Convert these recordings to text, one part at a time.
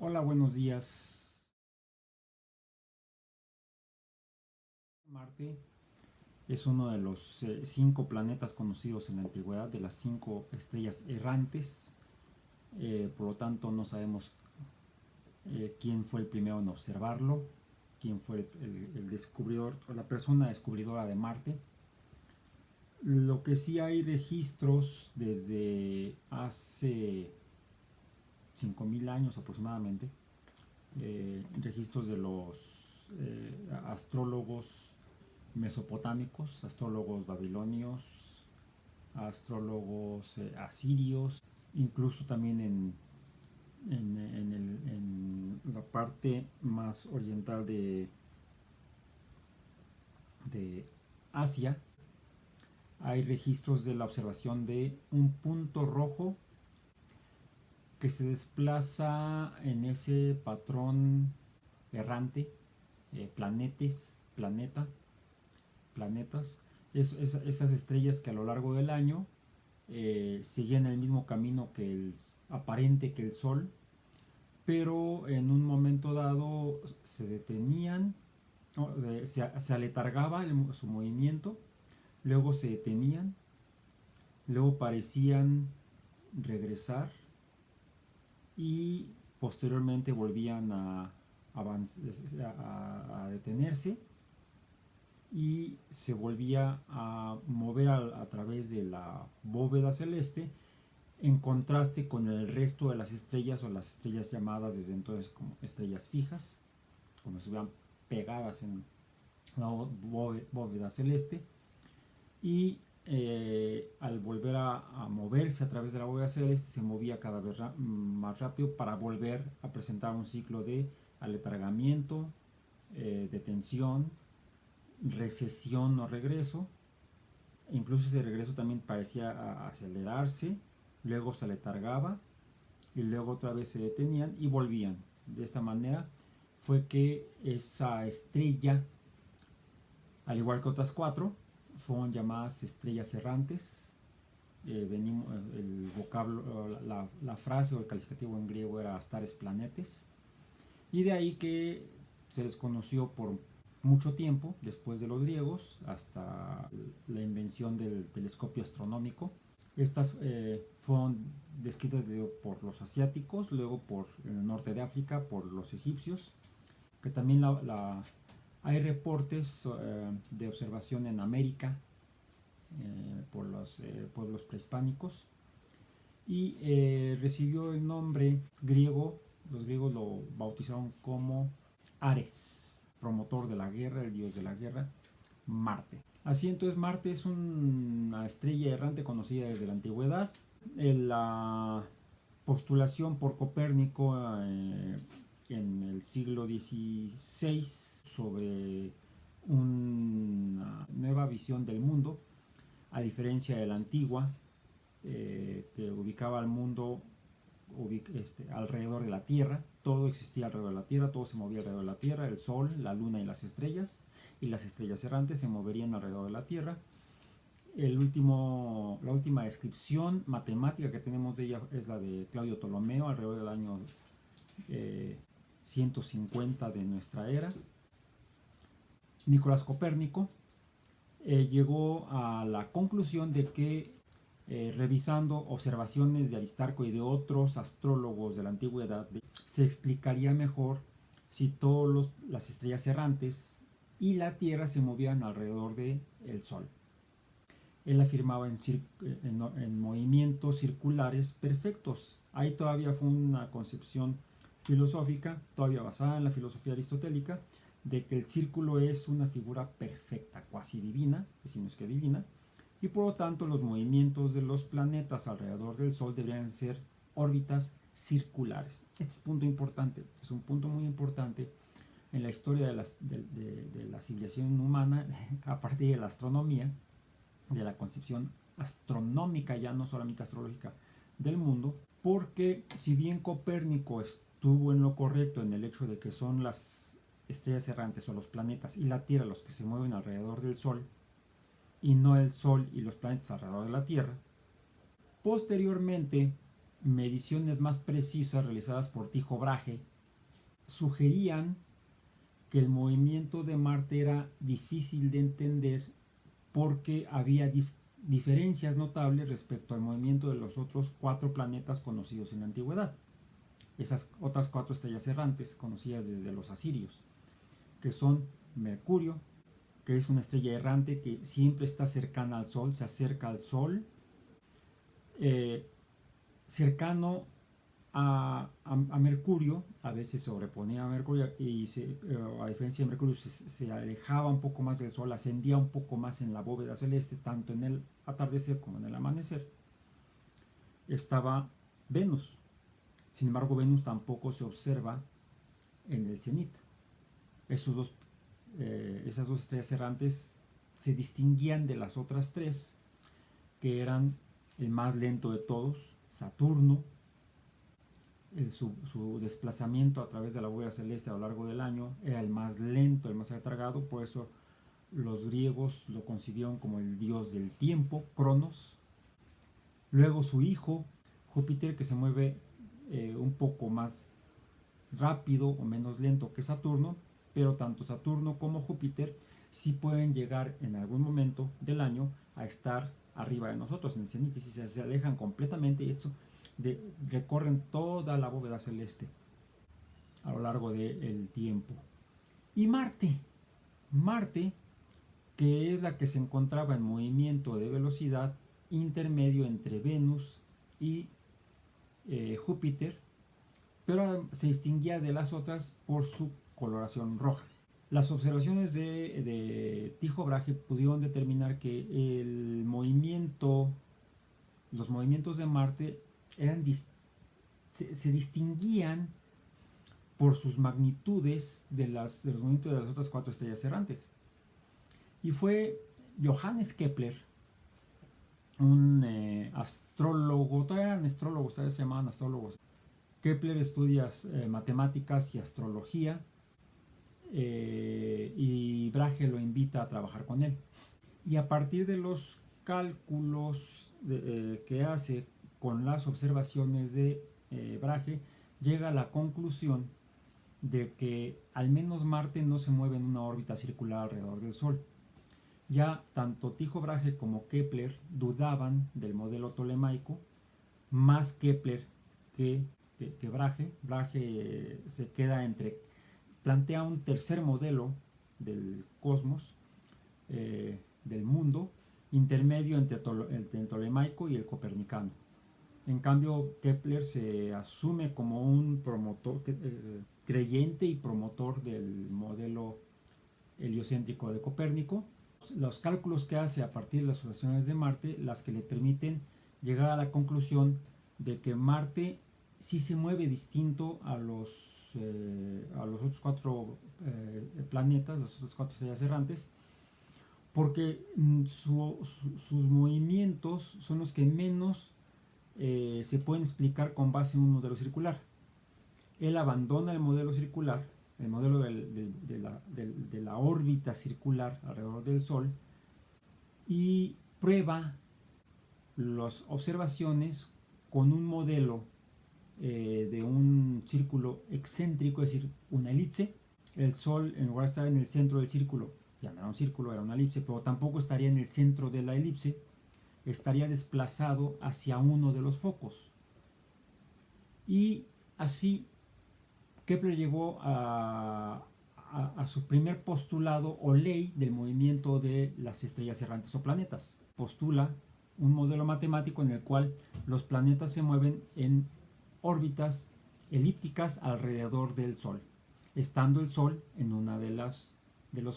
Hola, buenos días. Marte es uno de los 5 planetas conocidos en la antigüedad, de las 5 estrellas errantes. Por lo tanto, no sabemos quién fue el primero en observarlo, quién fue el descubridor o la persona descubridora de Marte. Lo que sí hay registros desde hace 5.000 años aproximadamente, registros de los astrólogos mesopotámicos, astrólogos babilonios, astrólogos asirios, incluso también en la parte más oriental de Asia. Hay registros de la observación de un punto rojo que se desplaza en ese patrón errante, planetas, esas estrellas que a lo largo del año seguían el mismo camino aparente que el Sol, pero en un momento dado se detenían, ¿no? Se aletargaba su movimiento, luego se detenían, luego parecían regresar y posteriormente volvían a detenerse y se volvía a mover a través de la bóveda celeste, en contraste con el resto de las estrellas, o las estrellas llamadas desde entonces como estrellas fijas, como si estuvieran pegadas en la bóveda celeste. Y al volver a moverse a través de la bóveda celeste, se movía cada vez más rápido para volver a presentar un ciclo de aletargamiento, detención, recesión o regreso. Incluso ese regreso también parecía acelerarse, luego se aletargaba y luego otra vez se detenían y volvían. De esta manera fue que esa estrella, al igual que otras 4, fueron llamadas estrellas errantes. El vocablo, la frase o el calificativo en griego era astares planetes, y de ahí que se les conoció por mucho tiempo, después de los griegos, hasta la invención del telescopio astronómico. Estas fueron descritas por los asiáticos, luego por el norte de África, por los egipcios, que también hay reportes de observación en América, por los pueblos prehispánicos, y recibió el nombre griego. Los griegos lo bautizaron como Ares, promotor de la guerra, el dios de la guerra, Marte. Así entonces Marte es una estrella errante conocida desde la antigüedad. La postulación por Copérnico en el siglo XVI sobre una nueva visión del mundo, a diferencia de la antigua, que ubicaba al mundo alrededor de la Tierra. Todo existía alrededor de la Tierra, todo se movía alrededor de la Tierra, el Sol, la Luna y las estrellas errantes se moverían alrededor de la Tierra. La última descripción matemática que tenemos de ella es la de Claudio Ptolomeo, alrededor del año 150 de nuestra era. Nicolás Copérnico llegó a la conclusión de que, revisando observaciones de Aristarco y de otros astrólogos de la antigüedad, se explicaría mejor si todas las estrellas errantes y la Tierra se movían alrededor del Sol. Él afirmaba en movimientos circulares perfectos. Ahí todavía fue una concepción filosófica, todavía basada en la filosofía aristotélica, de que el círculo es una figura perfecta, cuasi divina, si no es que divina, y por lo tanto los movimientos de los planetas alrededor del Sol deberían ser órbitas circulares. Este es un punto importante, es un punto muy importante en la historia de la civilización humana, a partir de la astronomía, de la concepción astronómica, ya no solamente astrológica, del mundo, porque si bien Copérnico estuvo en lo correcto en el hecho de que son las estrellas errantes o los planetas y la Tierra los que se mueven alrededor del Sol, y no el Sol y los planetas alrededor de la Tierra, posteriormente mediciones más precisas realizadas por Tycho Brahe sugerían que el movimiento de Marte era difícil de entender porque había diferencias notables respecto al movimiento de los otros 4 planetas conocidos en la antigüedad. Esas otras 4 estrellas errantes conocidas desde los asirios, que son Mercurio, que es una estrella errante que siempre está cercana al Sol, se acerca al Sol, cercano a Mercurio, a veces sobreponía a Mercurio y a diferencia de Mercurio se alejaba un poco más del Sol, ascendía un poco más en la bóveda celeste, tanto en el atardecer como en el amanecer. Estaba Venus. Sin embargo, Venus tampoco se observa en el cenit. Esas 2 estrellas errantes se distinguían de las otras 3, que eran el más lento de todos, Saturno. Su desplazamiento a través de la bóveda celeste a lo largo del año era el más lento, el más retragado, por eso los griegos lo concibieron como el dios del tiempo, Cronos. Luego su hijo, Júpiter, que se mueve un poco más rápido o menos lento que Saturno, pero tanto Saturno como Júpiter sí pueden llegar en algún momento del año a estar arriba de nosotros en el cenit, y si se alejan completamente, esto recorren toda la bóveda celeste a lo largo del tiempo. Y Marte, que es la que se encontraba en movimiento de velocidad intermedio entre Venus y Júpiter, pero se distinguía de las otras por su coloración roja. Las observaciones de Tycho Brahe pudieron determinar que los movimientos de Marte se distinguían por sus magnitudes de los movimientos de las otras 4 estrellas errantes. Y fue Johannes Kepler, un astrólogo, todavía eran astrólogos, todavía se llamaban astrólogos. Kepler estudia matemáticas y astrología, y Brahe lo invita a trabajar con él. Y a partir de los cálculos que hace con las observaciones de Brahe, llega a la conclusión de que al menos Marte no se mueve en una órbita circular alrededor del Sol. Ya tanto Tycho Brahe como Kepler dudaban del modelo tolemaico, más Kepler que Brahe. Brahe se queda plantea un tercer modelo del cosmos, del mundo, intermedio entre el tolemaico y el copernicano. En cambio, Kepler se asume como un promotor, creyente y promotor del modelo heliocéntrico de Copérnico. Los cálculos que hace a partir de las observaciones de Marte, las que le permiten llegar a la conclusión de que Marte sí se mueve distinto a los otros 4 planetas, las otras 4 estrellas errantes, porque sus movimientos son los que menos se pueden explicar con base en un modelo circular. Él abandona el modelo circular, el modelo de la órbita circular alrededor del Sol, y prueba las observaciones con un modelo de un círculo excéntrico, es decir, una elipse. El Sol, en lugar de estar en el centro del círculo, ya no era un círculo, era una elipse, pero tampoco estaría en el centro de la elipse, estaría desplazado hacia uno de los focos. Y así Kepler llegó a su primer postulado o ley del movimiento de las estrellas errantes o planetas. Postula un modelo matemático en el cual los planetas se mueven en órbitas elípticas alrededor del Sol, estando el Sol en una de los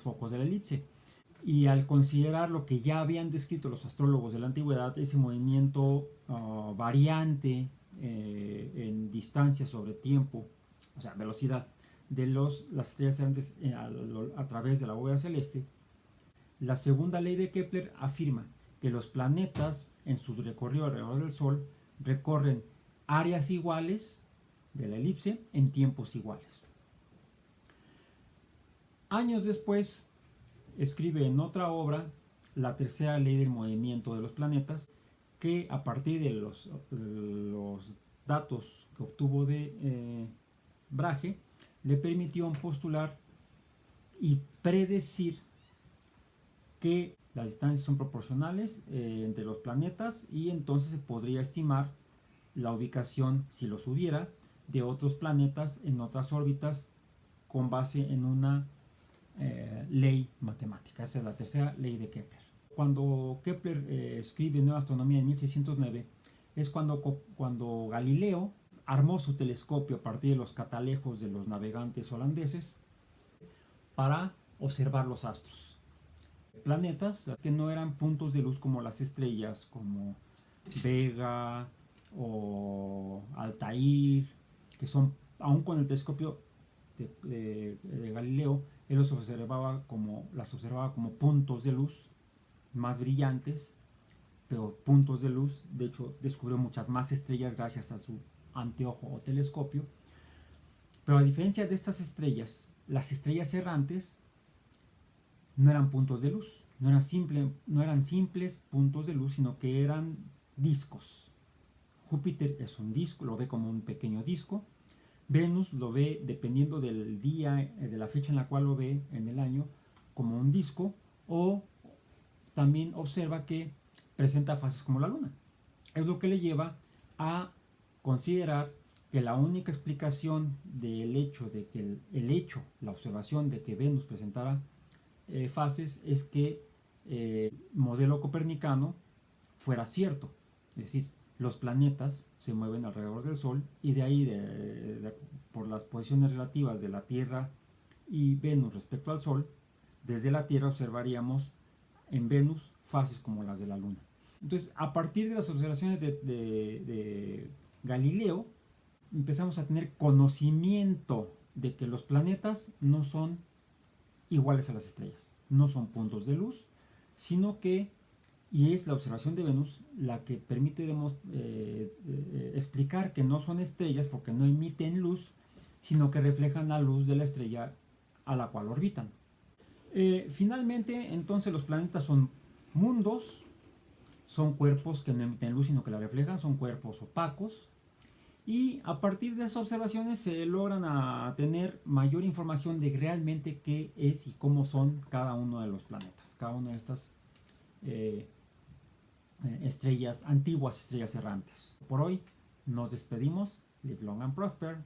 focos de la elipse. Y al considerar lo que ya habían descrito los astrólogos de la antigüedad, ese movimiento variante en distancia sobre tiempo, o sea, velocidad, de las estrellas errantes a través de la bóveda celeste, la segunda ley de Kepler afirma que los planetas en su recorrido alrededor del Sol recorren áreas iguales de la elipse en tiempos iguales. Años después escribe en otra obra la tercera ley del movimiento de los planetas, que a partir de los datos que obtuvo de Brahe, le permitió postular y predecir que las distancias son proporcionales entre los planetas, y entonces se podría estimar la ubicación, si los hubiera, de otros planetas en otras órbitas con base en una ley matemática. Esa es la tercera ley de Kepler. Cuando Kepler escribe Nueva Astronomía en 1609, es cuando Galileo armó su telescopio a partir de los catalejos de los navegantes holandeses para observar los astros. Planetas que no eran puntos de luz como las estrellas, como Vega o Altair, que son, aún con el telescopio de Galileo, él las observaba como puntos de luz más brillantes, pero puntos de luz. De hecho, descubrió muchas más estrellas gracias a su anteojo o telescopio. Pero a diferencia de estas estrellas, las estrellas errantes no eran puntos de luz, no eran simples puntos de luz, sino que eran discos. Júpiter es un disco, lo ve como un pequeño disco. Venus lo ve, dependiendo del día, de la fecha en la cual lo ve en el año, como un disco, o también observa que presenta fases como la Luna. Es lo que le lleva a considerar que la única explicación del hecho de que la observación de que Venus presentara fases, es que el modelo copernicano fuera cierto. Es decir, los planetas se mueven alrededor del Sol, y de ahí, por las posiciones relativas de la Tierra y Venus respecto al Sol, desde la Tierra observaríamos en Venus fases como las de la Luna. Entonces, a partir de las observaciones de Galileo, empezamos a tener conocimiento de que los planetas no son iguales a las estrellas, no son puntos de luz, sino que, y es la observación de Venus la que permite explicar que no son estrellas porque no emiten luz, sino que reflejan la luz de la estrella a la cual orbitan. Finalmente, entonces, los planetas son mundos, son cuerpos que no emiten luz sino que la reflejan, son cuerpos opacos, y a partir de esas observaciones se logran tener mayor información de realmente qué es y cómo son cada uno de los planetas, cada una de estas estrellas, antiguas estrellas errantes. Por hoy nos despedimos. Live long and prosper.